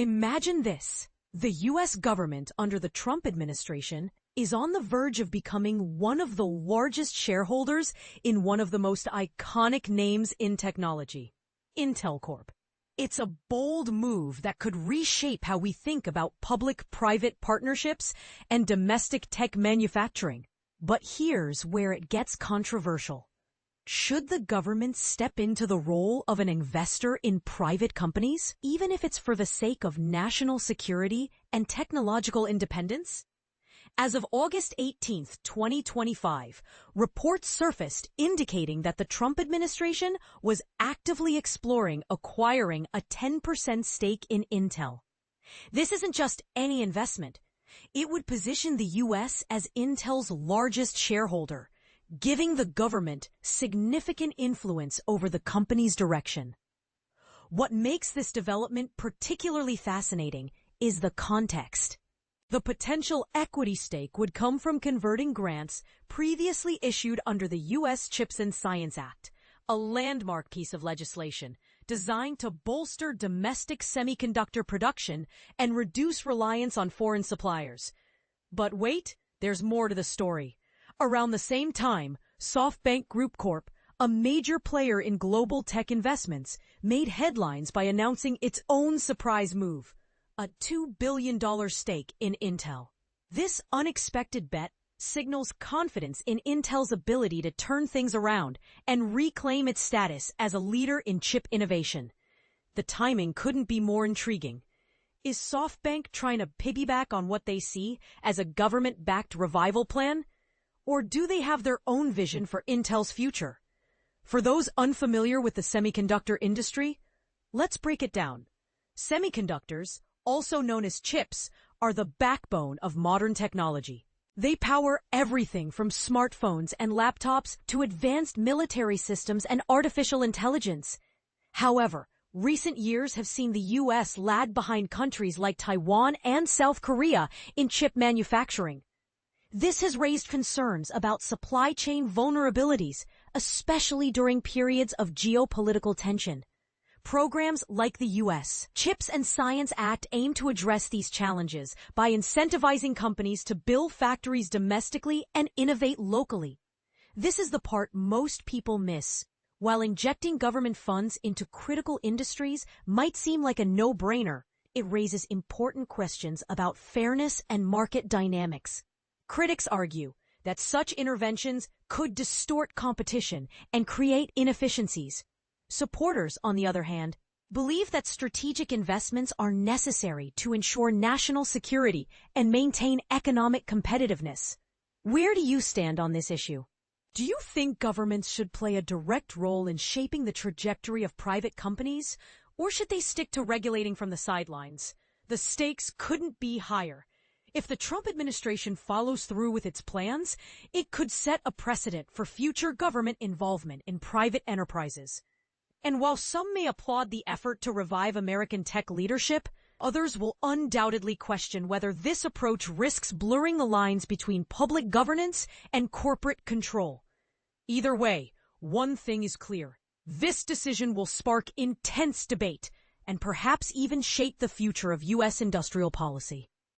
Imagine this. The U.S. government under the Trump administration is on the verge of becoming one of the largest shareholders in one of the most iconic names in technology, Intel Corp. It's a bold move that could reshape how we think about public-private partnerships and domestic tech manufacturing. But here's where it gets controversial. Should the government step into the role of an investor in private companies, even if it's for the sake of national security and technological independence? As of August 18, 2025, reports surfaced indicating that the Trump administration was actively exploring acquiring a 10% stake in Intel. This isn't just any investment. It would position the U.S. as Intel's largest shareholder, giving the government significant influence over the company's direction. What makes this development particularly fascinating is the context. The potential equity stake would come from converting grants previously issued under the U.S. Chips and Science Act, a landmark piece of legislation designed to bolster domestic semiconductor production and reduce reliance on foreign suppliers. But wait, there's more to the story. Around the same time, SoftBank Group Corp, a major player in global tech investments, made headlines by announcing its own surprise move, a $2 billion stake in Intel. This unexpected bet signals confidence in Intel's ability to turn things around and reclaim its status as a leader in chip innovation. The timing couldn't be more intriguing. Is SoftBank trying to piggyback on what they see as a government-backed revival plan? Or do they have their own vision for Intel's future? For those unfamiliar with the semiconductor industry, let's break it down. Semiconductors, also known as chips, are the backbone of modern technology. They power everything from smartphones and laptops to advanced military systems and artificial intelligence. However, recent years have seen the U.S. lag behind countries like Taiwan and South Korea in chip manufacturing. This has raised concerns about supply chain vulnerabilities, especially during periods of geopolitical tension. Programs like the U.S. Chips and Science Act aim to address these challenges by incentivizing companies to build factories domestically and innovate locally. This is the part most people miss. While injecting government funds into critical industries might seem like a no-brainer, it raises important questions about fairness and market dynamics. Critics argue that such interventions could distort competition and create inefficiencies. Supporters, on the other hand, believe that strategic investments are necessary to ensure national security and maintain economic competitiveness. Where do you stand on this issue? Do you think governments should play a direct role in shaping the trajectory of private companies, or should they stick to regulating from the sidelines? The stakes couldn't be higher. If the Trump administration follows through with its plans, it could set a precedent for future government involvement in private enterprises. And while some may applaud the effort to revive American tech leadership, others will undoubtedly question whether this approach risks blurring the lines between public governance and corporate control. Either way, one thing is clear. This decision will spark intense debate and perhaps even shape the future of U.S. industrial policy.